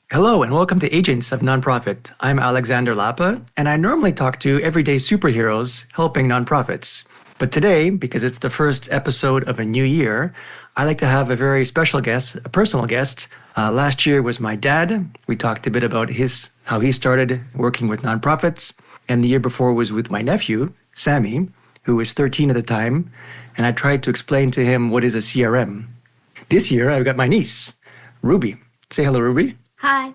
Hello and welcome to Agents of Nonprofit. I'm Alexander Lapa, and I normally talk to everyday superheroes helping nonprofits. But today, because it's the first episode of a new year, I like to have a very special guest, a personal guest. Last year was my dad. We talked a bit about how he started working with nonprofits, and the year before was with my nephew, Sammy, who was 13 at the time, and I tried to explain to him what is a CRM. This year, I've got my niece, Ruby. Say hello, Ruby. Hi.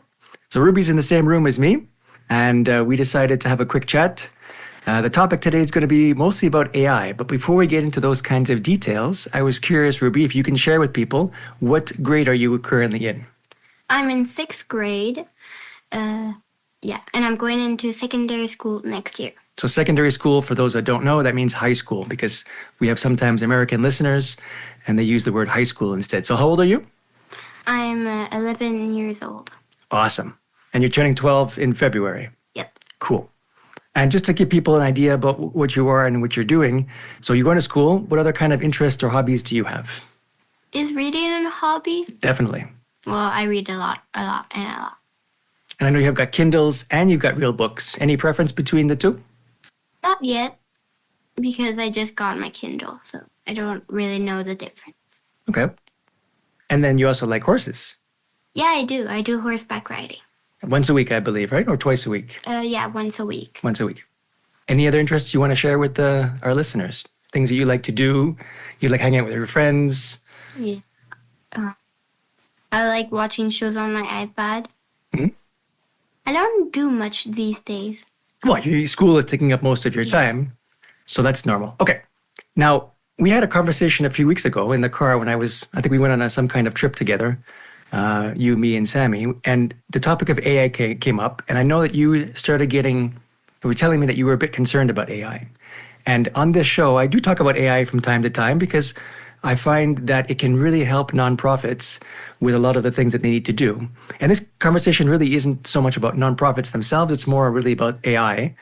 So Ruby's in the same room as me, and we decided to have a quick chat. The topic today is going to be mostly about AI, but before we get into those kinds of details, I was curious, Ruby, if you can share with people, what grade are you currently in? I'm in 6th grade. And I'm going into secondary school next year. So secondary school, for those that don't know, that means high school, because we have sometimes American listeners, and they use the word high school instead. So how old are you? I'm 11 years old. Awesome. And you're turning 12 in February. Yep. Cool. And just to give people an idea about what you are and what you're doing, so you're going to school, what other kind of interests or hobbies do you have? Is reading a hobby? Definitely. Well, I read a lot. And I know you've got Kindles and you've got real books. Any preference between the two? Not yet, because I just got my Kindle, so I don't really know the difference. Okay. And then you also like horses. Yeah, I do. I do horseback riding. Once a week, I believe, right? Or twice a week? Once a week. Once a week. Any other interests you want to share with our listeners? Things that you like to do? You like hanging out with your friends? Yeah. I like watching shows on my iPad. Mm-hmm. I don't do much these days. Well, your school is taking up most of your time, so that's normal. Okay. Now, we had a conversation a few weeks ago in the car when I think we went on some kind of trip together, you, me, and Sammy, and the topic of AI came up, and I know that you were telling me that you were a bit concerned about AI. And on this show, I do talk about AI from time to time because I find that it can really help nonprofits with a lot of the things that they need to do. And this conversation really isn't so much about nonprofits themselves, it's more really about AI.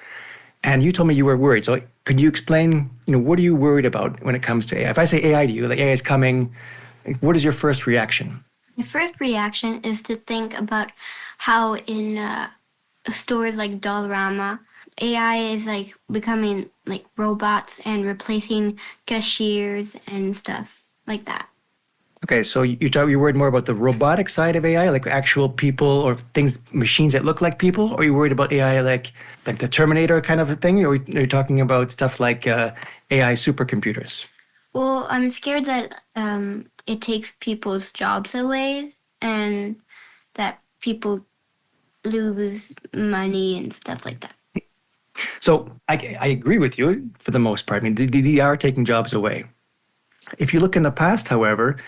And you told me you were worried. So could you explain, what are you worried about when it comes to AI? If I say AI to you, like AI is coming, what is your first reaction? My first reaction is to think about how in stores like Dollarama, AI is like becoming like robots and replacing cashiers and stuff like that. Okay, so you're worried more about the robotic side of AI, like actual people or machines that look like people, or are you worried about AI like the Terminator kind of a thing, or are you talking about stuff like AI supercomputers? Well, I'm scared that it takes people's jobs away and that people lose money and stuff like that. So I agree with you for the most part. I mean, they are taking jobs away. If you look in the past, however,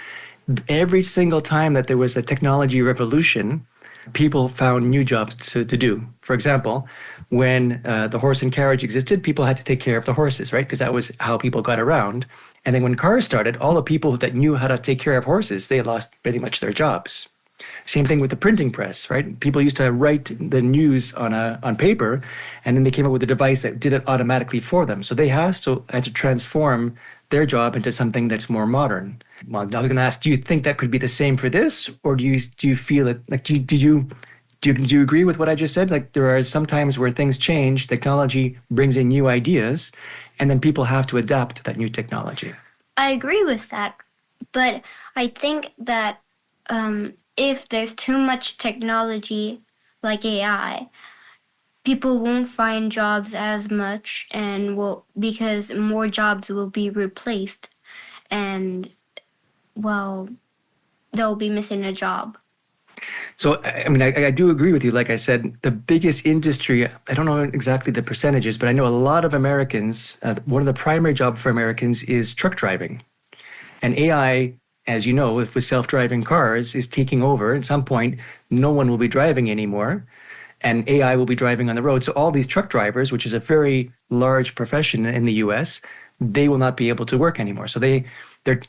every single time that there was a technology revolution, people found new jobs to do. For example, when the horse and carriage existed, people had to take care of the horses, right? Because that was how people got around. And then when cars started, all the people that knew how to take care of horses, they lost pretty much their jobs. Same thing with the printing press, right? People used to write the news on paper, and then they came up with a device that did it automatically for them. So they had to transform their job into something that's more modern. Well, I was going to ask, do you think that could be the same for this, or do you feel it? Like, do you agree with what I just said? Like, there are some times where things change, technology brings in new ideas, and then people have to adapt to that new technology. I agree with that, but I think that if there's too much technology like AI, people won't find jobs as much because more jobs will be replaced and, well, they'll be missing a job. So, I mean, I do agree with you. Like I said, the biggest industry, I don't know exactly the percentages, but I know a lot of Americans, one of the primary jobs for Americans is truck driving. And AI, as you know, with self-driving cars, is taking over. At some point, no one will be driving anymore, and AI will be driving on the road. So all these truck drivers, which is a very large profession in the US, they will not be able to work anymore. So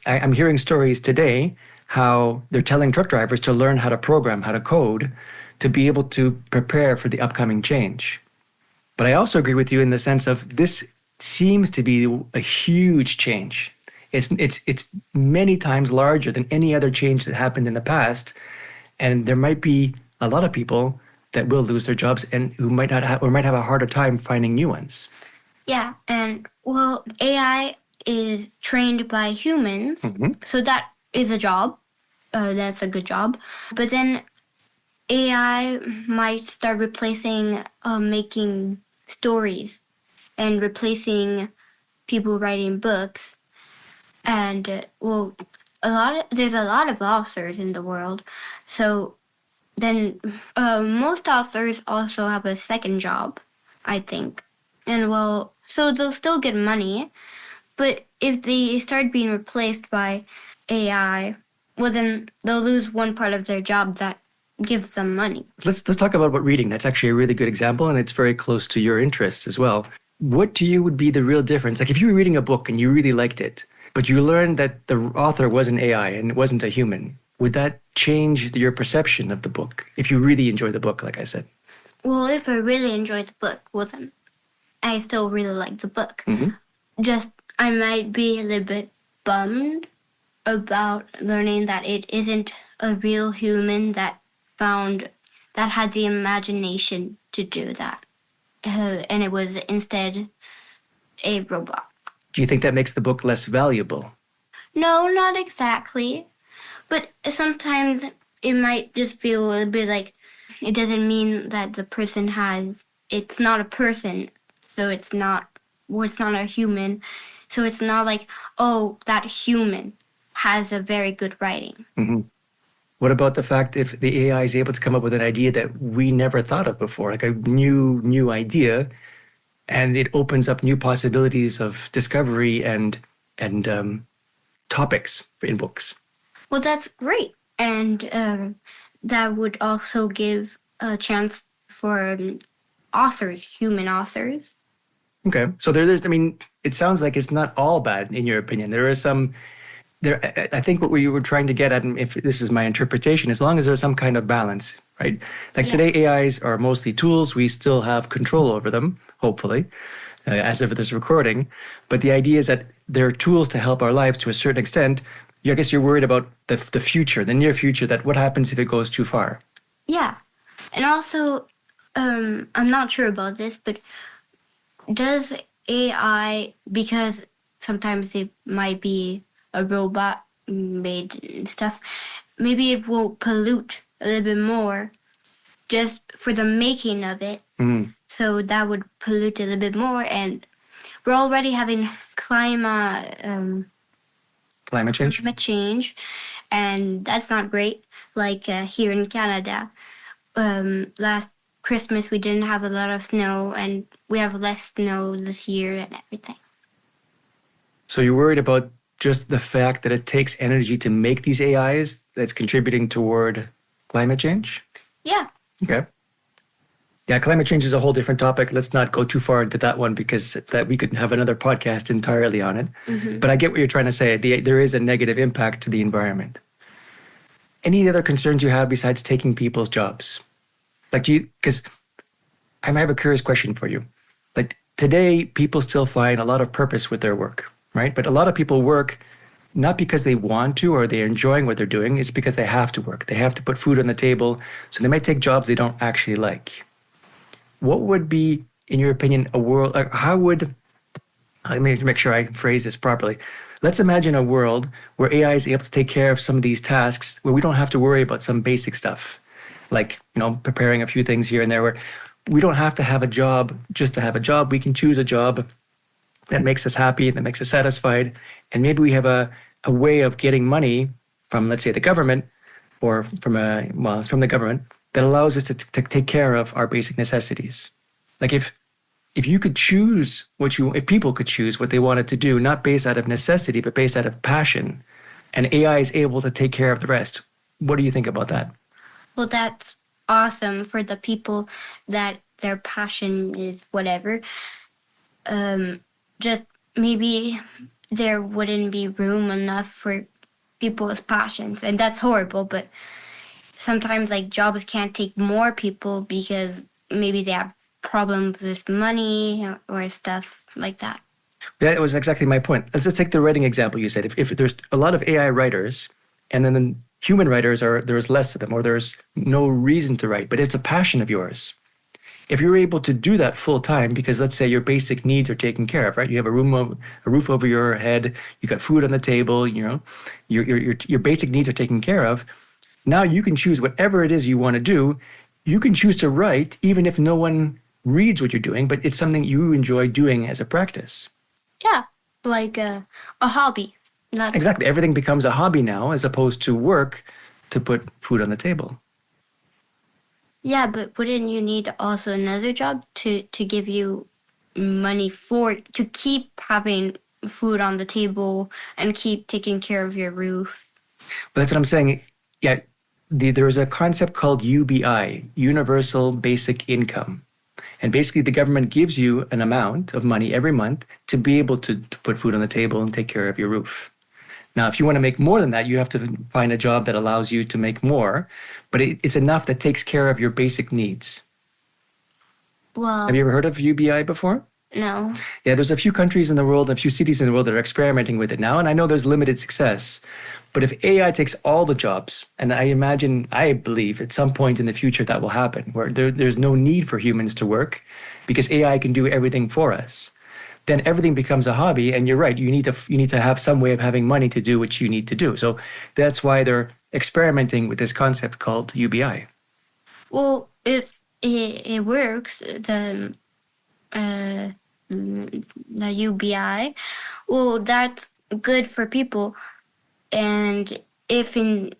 I'm hearing stories today how they're telling truck drivers to learn how to program, how to code, to be able to prepare for the upcoming change. But I also agree with you in the sense of this seems to be a huge change. It's many times larger than any other change that happened in the past. And there might be a lot of people that will lose their jobs and who might not have or might have a harder time finding new ones. Yeah, and well, AI is trained by humans, so that is a job. That's a good job. But then AI might start replacing making stories and replacing people writing books. And well, there's a lot of authors in the world, so then most authors also have a second job, I think. And well, so they'll still get money, but if they start being replaced by AI, well then they'll lose one part of their job that gives them money. Let's talk about reading. That's actually a really good example, and it's very close to your interests as well. What to you would be the real difference? Like if you were reading a book and you really liked it, but you learned that the author was an AI and it wasn't a human, would that change your perception of the book if you really enjoy the book, like I said? Well, if I really enjoy the book, well then I still really like the book. Just I might be a little bit bummed about learning that it isn't a real human that had the imagination to do that. And it was instead a robot. Do you think that makes the book less valuable? No, not exactly. But sometimes it might just feel a little bit like it doesn't mean that the person it's not a person, so it's not a human. So it's not like, oh, that human has a very good writing. What about the fact if the AI is able to come up with an idea that we never thought of before, like a new idea, and it opens up new possibilities of discovery and topics in books? Well, that's great. And that would also give a chance for human authors. Okay. So there's, I mean, it sounds like it's not all bad in your opinion. There are some, I think what we were trying to get at, and if this is my interpretation, as long as there's some kind of balance, right? Like today, AIs are mostly tools. We still have control over them, hopefully, as of this recording. But the idea is that they're tools to help our lives to a certain extent. I guess you're worried about the future, the near future, that what happens if it goes too far? Yeah. And also, I'm not sure about this, but does AI, because sometimes it might be a robot made stuff, maybe it will pollute a little bit more just for the making of it. So that would pollute a little bit more. And we're already having climate change, and that's not great. Like here in Canada, last Christmas we didn't have a lot of snow, and we have less snow this year and everything. So you're worried about just the fact that it takes energy to make these AIs that's contributing toward climate change? Yeah. Okay. Yeah, climate change is a whole different topic. Let's not go too far into that one because that we could have another podcast entirely on it. But I get what you're trying to say. There is a negative impact to the environment. Any other concerns you have besides taking people's jobs? Like because I might have a curious question for you. Like today, people still find a lot of purpose with their work, right? But a lot of people work not because they want to or they're enjoying what they're doing. It's because they have to work. They have to put food on the table. So they might take jobs they don't actually like. What would be, in your opinion, a world, how would, let me make sure I phrase this properly. Let's imagine a world where AI is able to take care of some of these tasks where we don't have to worry about some basic stuff, like, preparing a few things here and there, where we don't have to have a job just to have a job. We can choose a job that makes us happy, that makes us satisfied. And maybe we have a way of getting money from, let's say, the government or it's from the government that allows us to take care of our basic necessities. Like if you could choose if people could choose what they wanted to do, not based out of necessity, but based out of passion, and AI is able to take care of the rest, what do you think about that? Well, that's awesome for the people that their passion is whatever. Just maybe there wouldn't be room enough for people's passions, and that's horrible, but sometimes like jobs can't take more people because maybe they have problems with money or stuff like that. Yeah, it was exactly my point. Let's just take the writing example you said. If there's a lot of AI writers and then Human writers are there's less of them, or there's no reason to write, but it's a passion of yours. If you're able to do that full time, because let's say your basic needs are taken care of, right? You have a roof over your head, you got food on the table, you know, your basic needs are taken care of. Now you can choose whatever it is you want to do. You can choose to write, even if no one reads what you're doing, but it's something you enjoy doing as a practice. Yeah, like a hobby. Not Exactly. Everything becomes a hobby now as opposed to work to put food on the table. Yeah, but wouldn't you need also another job to give you money for to keep having food on the table and keep taking care of your roof? But that's what I'm saying. Yeah, there is a concept called UBI, Universal Basic Income. And basically, the government gives you an amount of money every month to be able to put food on the table and take care of your roof. Now, if you want to make more than that, you have to find a job that allows you to make more, but it's enough that takes care of your basic needs. Have Well, you ever heard of UBI before? no. Yeah, there's a few countries in the world, a few cities in the world that are experimenting with it now, and I know there's limited success. But if AI takes all the jobs, and I believe at some point in the future that will happen, where there's no need for humans to work because AI can do everything for us, then everything becomes a hobby. And you're right, you need to have some way of having money to do what you need to do. So that's why they're experimenting with this concept called UBI. Well, if it works, uh, the UBI, well, that's good for people. And if in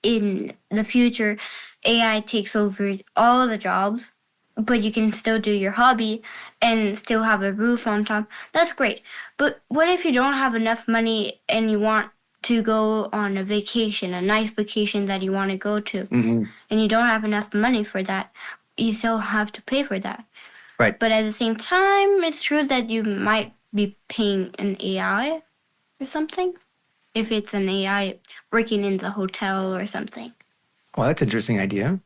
the future AI takes over all the jobs, but you can still do your hobby and still have a roof on top, that's great. But what if you don't have enough money and you want to go on a vacation, a nice vacation that you want to go to, Hmm. and you don't have enough money for that? You still have to pay for that. Right. But at the same time, it's true that you might be paying an AI or something if it's an AI working in the hotel or something. Well, that's an interesting idea.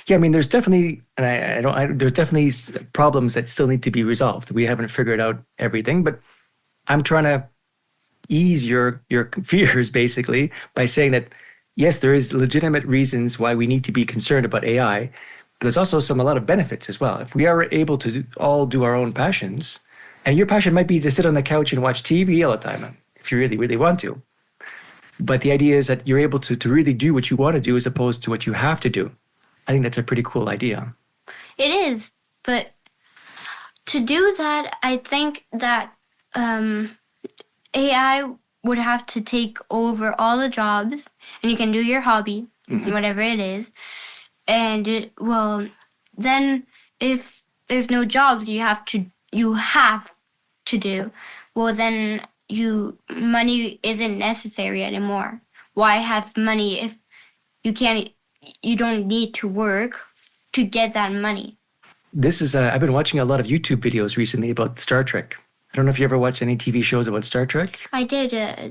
Yeah, I mean, there's definitely, and there's definitely problems that still need to be resolved. We haven't figured out everything, but I'm trying to ease your fears basically by saying that yes, there is legitimate reasons why we need to be concerned about AI, but there's also a lot of benefits as well. If we are able to all do our own passions, and your passion might be to sit on the couch and watch TV all the time, if you really, really want to. But the idea is that you're able to really do what you want to do as opposed to what you have to do. I think that's a pretty cool idea. It is, but to do that, I think that AI would have to take over all the jobs, and you can do your hobby, Hmm. whatever it is. And well, then if there's no jobs, you have to do. Well, then money isn't necessary anymore. Why have money if you can't? You don't need to work to get that money. I've been watching a lot of YouTube videos recently about Star Trek. I don't know if you ever watched any TV shows about Star Trek. I did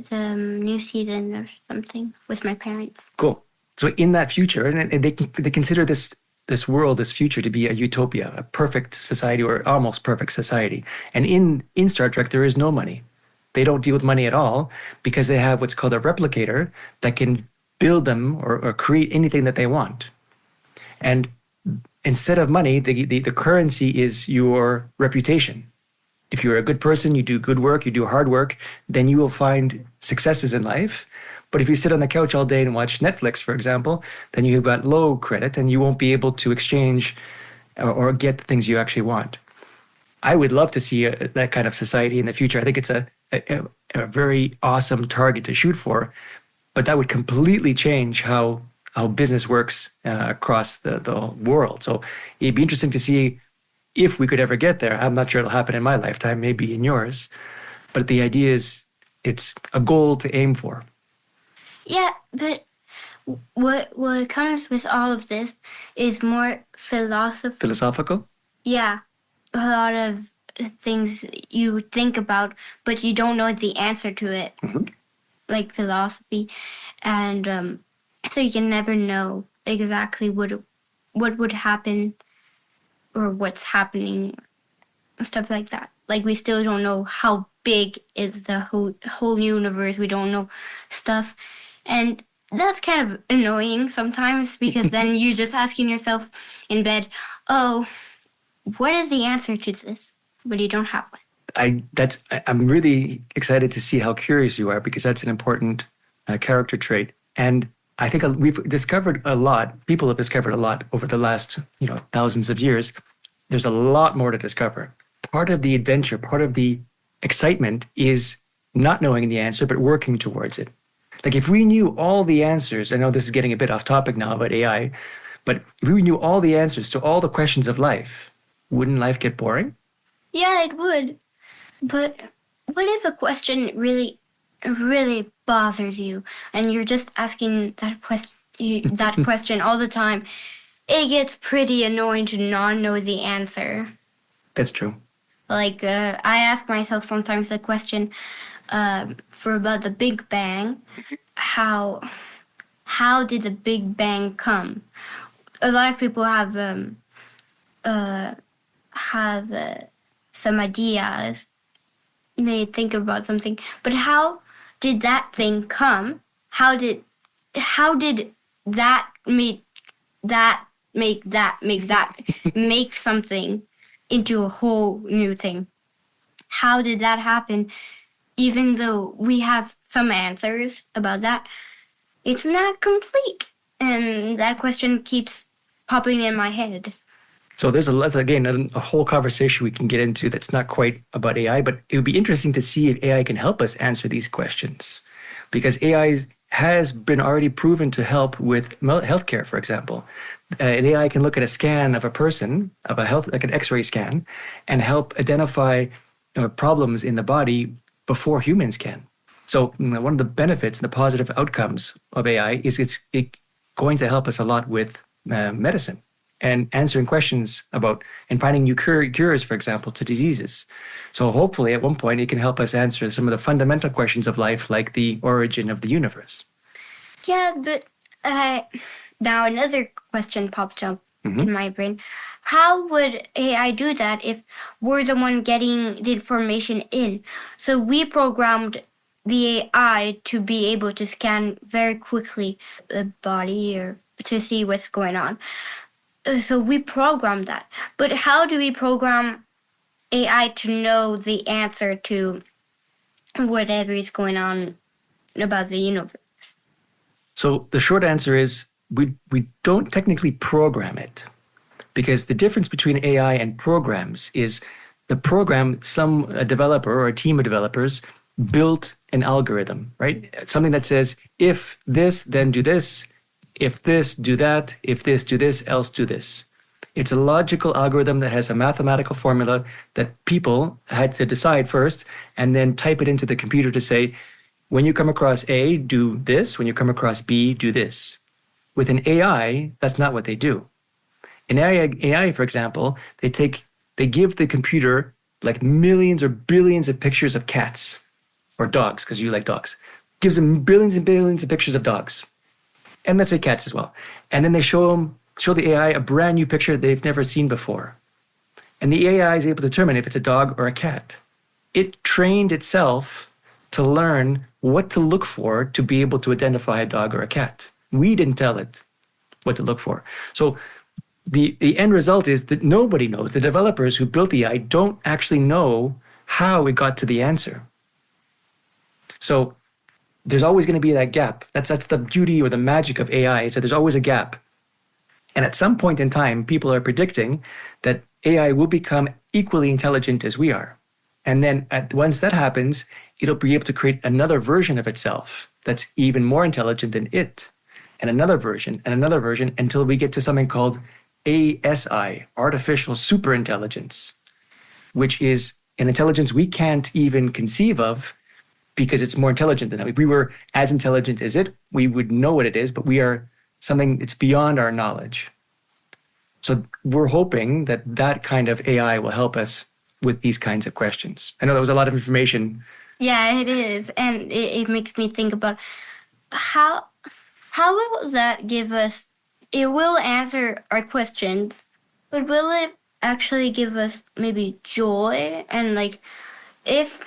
the new season or something with my parents. Cool. So in that future, and they consider this world, this future, to be a utopia, a perfect society or almost perfect society. And in Star Trek, there is no money. They don't deal with money at all because they have what's called a replicator that can build them or create anything that they want. And instead of money, the currency is your reputation. If you're a good person, you do good work, you do hard work, then you will find successes in life. But if you sit on the couch all day and watch Netflix, for example, then you've got low credit and you won't be able to exchange or get the things you actually want. I would love to see that kind of society in the future. I think it's a very awesome target to shoot for, but that would completely change how business works across the world. So it'd be interesting to see if we could ever get there. I'm not sure it'll happen in my lifetime, maybe in yours, but the idea is it's a goal to aim for. Yeah, but what comes with all of this is more philosophy. Philosophical? Yeah, a lot of things you think about, but you don't know the answer to it, Hmm. like philosophy, and so you can never know exactly what would happen or what's happening, stuff like that. Like we still don't know how big is the whole universe. We don't know stuff, and that's kind of annoying sometimes because then you're just asking yourself in bed, oh, what is the answer to this? But you don't have one. I'm really excited to see how curious you are because that's an important character trait. And I think we've discovered a lot. People have discovered a lot over the last, thousands of years. There's a lot more to discover. Part of the adventure, part of the excitement is not knowing the answer, but working towards it. Like if we knew all the answers, I know this is getting a bit off topic now about AI, but if we knew all the answers to all the questions of life, wouldn't life get boring? Yeah, it would. But what if a question really, really bothers you and you're just asking that question all the time? It gets pretty annoying to not know the answer. That's true. Like, I ask myself sometimes the question for about the Big Bang, how how did the Big Bang come? A lot of people uh, have some ideas. They think about something, but how did that thing come? How did that make something into a whole new thing? How did that happen? Even though we have some answers about that, it's not complete. And that question keeps popping in my head. So that's again a whole conversation we can get into that's not quite about AI, but it would be interesting to see if AI can help us answer these questions, because AI has been already proven to help with healthcare, for example. An AI can look at a scan of a person, of a health, like an X-ray scan, and help identify problems in the body before humans can. So one of the benefits and the positive outcomes of AI is it's going to help us a lot with medicine and answering questions about and finding new cures, for example, to diseases. So hopefully at one point it can help us answer some of the fundamental questions of life, like the origin of the universe. Yeah, but now another question popped up Mm-hmm. in my brain. How would AI do that if we're the one getting the information in? So we programmed the AI to be able to scan very quickly the body or to see what's going on. So we programmed that. But how do we program AI to know the answer to whatever is going on about the universe? So the short answer is we don't technically program it, because the difference between AI and programs is the program, a developer or a team of developers built an algorithm, right? Something that says, if this, then do this. If this, do that. If this, do this, else do this. It's a logical algorithm that has a mathematical formula that people had to decide first and then type it into the computer to say, when you come across A, do this. When you come across B, do this. With an AI, that's not what they do. In AI, for example, they give the computer like millions or billions of pictures of cats or dogs, because you like dogs. Gives them billions and billions of pictures of dogs, and let's say cats as well. And then they show the AI a brand new picture they've never seen before, and the AI is able to determine if it's a dog or a cat. It trained itself to learn what to look for to be able to identify a dog or a cat. We didn't tell it what to look for. So the end result is that nobody knows. The developers who built the AI don't actually know how it got to the answer. So there's always going to be that gap. That's the beauty or the magic of AI, is that there's always a gap. And at some point in time, people are predicting that AI will become equally intelligent as we are. And then once that happens, it'll be able to create another version of itself that's even more intelligent than it, and another version, until we get to something called ASI, artificial superintelligence, which is an intelligence we can't even conceive of because it's more intelligent than it. If we were as intelligent as it, we would know what it is, but we are something that's beyond our knowledge. So we're hoping that that kind of AI will help us with these kinds of questions. I know that was a lot of information. Yeah, it is. And it makes me think about how will that give us, it will answer our questions, but will it actually give us maybe joy? And like, if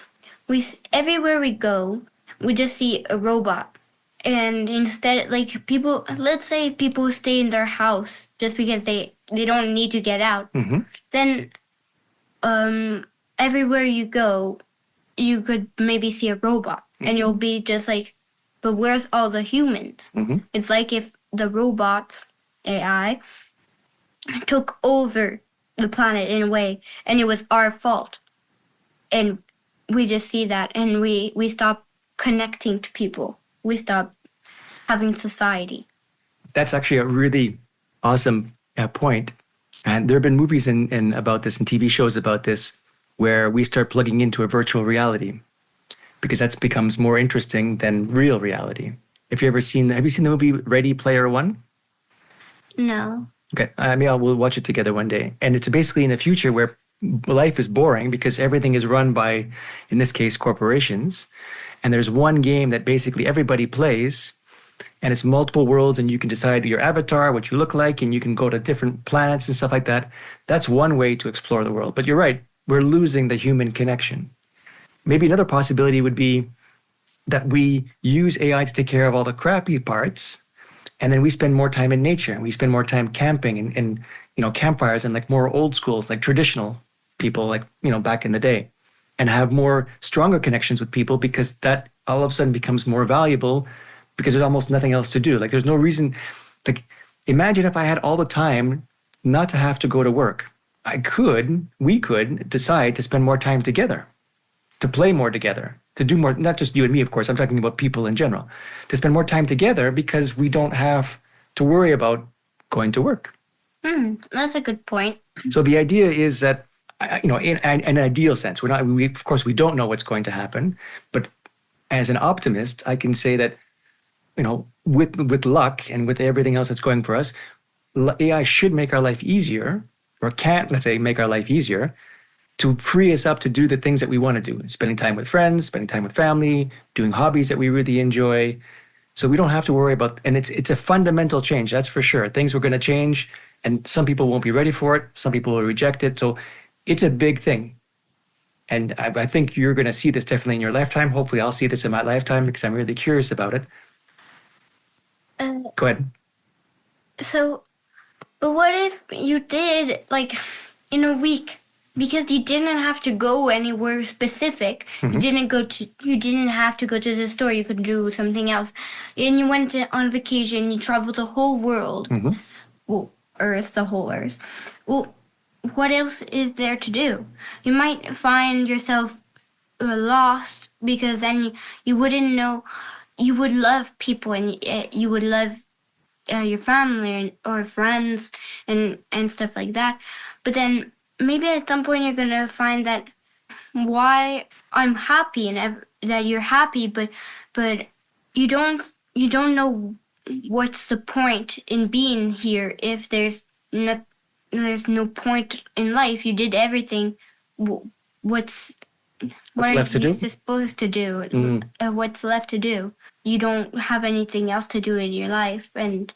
everywhere we go, we just see a robot And instead, like people, let's say people stay in their house just because they don't need to get out. Mm-hmm. Then um everywhere you go, you could maybe see a robot, and you'll be just like, but where's all the humans? Mm-hmm. It's like if the robots, AI, took over the planet in a way, and it was our fault, and we just see that, and we stop connecting to people. We stop having society. That's actually a really awesome point. And there have been movies in about this and TV shows about this where we start plugging into a virtual reality because that becomes more interesting than real reality. If you ever seen, have you seen the movie Ready Player One? No. Okay, I mean, we'll watch it together one day. And it's basically in the future where life is boring because everything is run by, in this case, corporations. And there's one game that basically everybody plays, and it's multiple worlds, and you can decide your avatar, what you look like, and you can go to different planets and stuff like that. That's one way to explore the world. But you're right, we're losing the human connection. Maybe another possibility would be that we use AI to take care of all the crappy parts, and then we spend more time in nature, and we spend more time camping and campfires and like more old schools, like traditional people, like back in the day, and have more stronger connections with people because that all of a sudden becomes more valuable because there's almost nothing else to do. Like there's no reason. Like imagine if I had all the time not to have to go to work. We could decide to spend more time together, to play more together, to do more, not just you and me, of course, I'm talking about people in general, to spend more time together because we don't have to worry about going to work. That's a good point. So the idea is that, in an ideal sense, of course, we don't know what's going to happen, but as an optimist, I can say that, with luck and with everything else that's going for us, AI should make our life easier, or can't, let's say, make our life easier to free us up to do the things that we want to do, spending time with friends, spending time with family, doing hobbies that we really enjoy. So we don't have to worry about, and it's a fundamental change, that's for sure. Things are going to change, and some people won't be ready for it. Some people will reject it. So it's a big thing. And I think you're going to see this definitely in your lifetime. Hopefully I'll see this in my lifetime because I'm really curious about it. Go ahead. So, but what if you did like in a week? Because you didn't have to go anywhere specific. Mm-hmm. You didn't have to go to the store. You could do something else. And you went on vacation, you traveled the whole world. Mm-hmm. Well, Earth, the whole Earth. Well, what else is there to do? You might find yourself lost because then you wouldn't know. You would love people, and you would love your family or friends and stuff like that. But then maybe at some point you're gonna find that why I'm happy and that you're happy, but you don't know what's the point in being here if there's no point in life. You did everything. What are left to you do? supposed to do? What's left to do? You don't have anything else to do in your life, and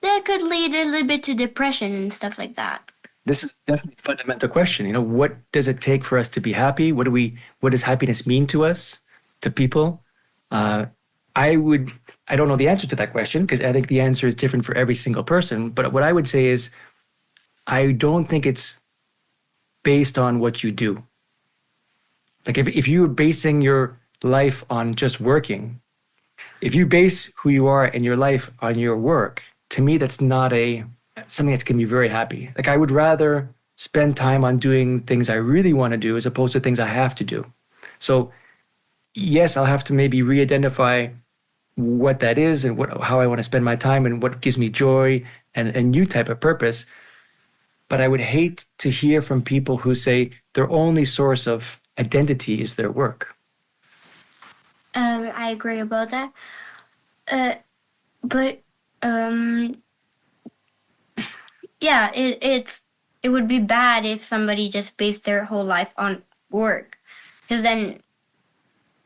that could lead a little bit to depression and stuff like that. This is definitely a fundamental question. What does it take for us to be happy? What does happiness mean to us, to people? I don't know the answer to that question because I think the answer is different for every single person. But what I would say is, I don't think it's based on what you do. Like if you're basing your life on just working, if you base who you are in your life on your work, to me, that's not something that's going to be very happy. Like I would rather spend time on doing things I really want to do as opposed to things I have to do. So yes, I'll have to maybe re-identify what that is and how I want to spend my time and what gives me joy and a new type of purpose. But I would hate to hear from people who say their only source of identity is their work. I agree about that. But yeah, it would be bad if somebody just based their whole life on work, because then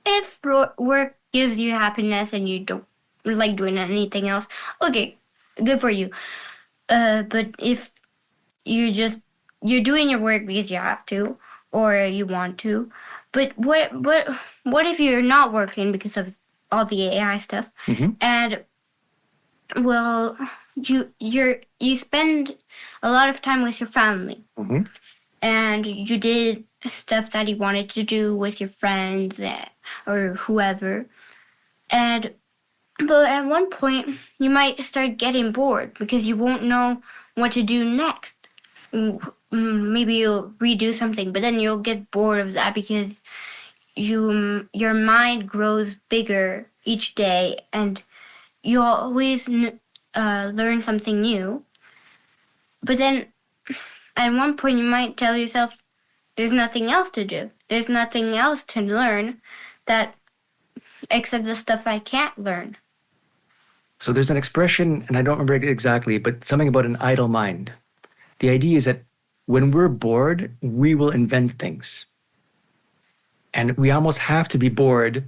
if work gives you happiness and you don't like doing anything else, okay, good for you. But if you're doing your work because you have to or you want to, but what if you're not working because of all the AI stuff. Mm-hmm. And well, you spend a lot of time with your family, Mm-hmm. and you did stuff that you wanted to do with your friends or whoever. And but at one point you might start getting bored because you won't know what to do next. Maybe you'll redo something, but then you'll get bored of that because your mind grows bigger each day, and you always learn something new. But then at one point you might tell yourself, there's nothing else to do. There's nothing else to learn that except the stuff I can't learn. So there's an expression, and I don't remember it exactly, but something about an idle mind. The idea is that when we're bored, we will invent things. And we almost have to be bored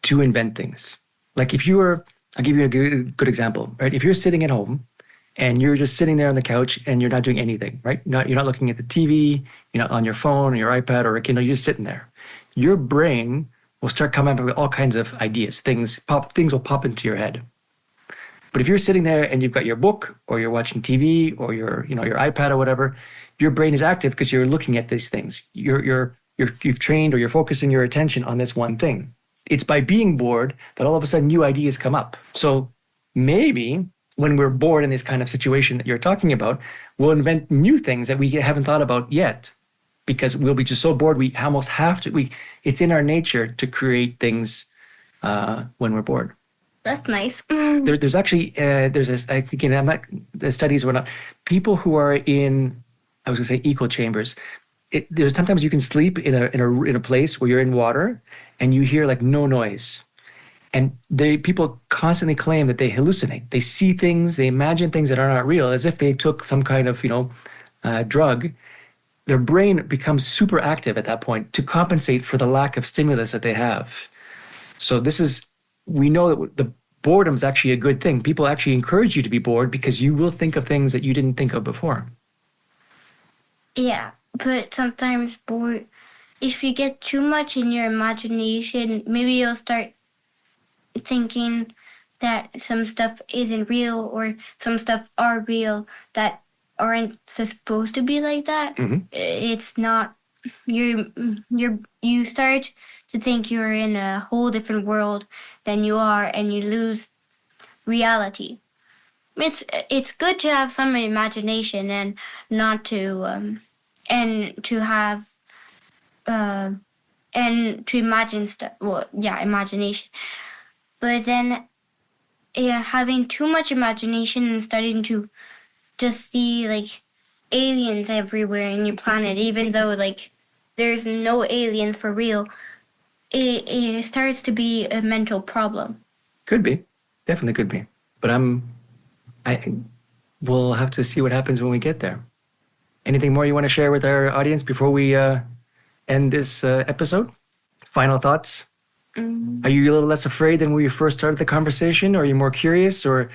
to invent things. Like if you were, I'll give you a good example, right? If you're sitting at home and you're just sitting there on the couch and you're not doing anything, right? You're not looking at the TV, you're not on your phone or your iPad or a Kindle, you're just sitting there. Your brain will start coming up with all kinds of ideas. Things will pop into your head. But if you're sitting there and you've got your book or you're watching TV or your iPad or whatever, your brain is active because you're looking at these things. You've trained or you're focusing your attention on this one thing. It's by being bored that all of a sudden new ideas come up. So maybe when we're bored in this kind of situation that you're talking about, we'll invent new things that we haven't thought about yet because we'll be just so bored we almost have to. It's in our nature to create things when we're bored. That's nice. There's actually there's this, again, I'm not, the studies were not, people who are in, I was gonna say echo chambers. There's sometimes you can sleep in a place where you're in water and you hear like no noise. And people constantly claim that they hallucinate. They see things, they imagine things that are not real, as if they took some kind of drug. Their brain becomes super active at that point to compensate for the lack of stimulus that they have. So we know that the boredom is actually a good thing. People actually encourage you to be bored because you will think of things that you didn't think of before. Yeah, but sometimes if you get too much in your imagination, maybe you'll start thinking that some stuff isn't real or some stuff are real that aren't supposed to be like that. Mm-hmm. It's not. You start to think you're in a whole different world than you are, and you lose reality. It's good to have some imagination and not to and to have and to imagine stuff. Well, yeah, imagination. But then, having too much imagination and starting to just see like aliens everywhere in your planet, even though like there's no aliens for real, it starts to be a mental problem. Could be, definitely could be. But we'll have to see what happens when we get there. Anything more you want to share with our audience before we end this episode? Final thoughts? Are you a little less afraid than when we first started the conversation? Or are you more curious? Or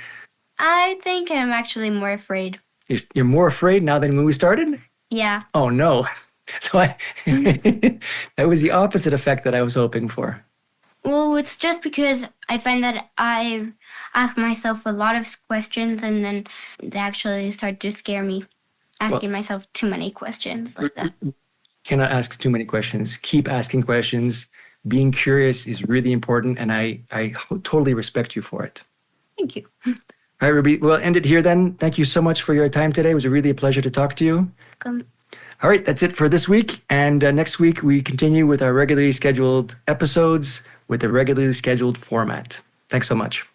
I think I'm actually more afraid. You're more afraid now than when we started? Yeah. Oh, no. So that was the opposite effect that I was hoping for. Well, it's just because I find that I ask myself a lot of questions and then they actually start to scare me. Asking myself too many questions like that. Cannot ask too many questions. Keep asking questions. Being curious is really important, and I totally respect you for it. Thank you. All right, Ruby, we'll end it here then. Thank you so much for your time today. It was really a pleasure to talk to you. Welcome. All right, that's it for this week. And next week, we continue with our regularly scheduled episodes with a regularly scheduled format. Thanks so much.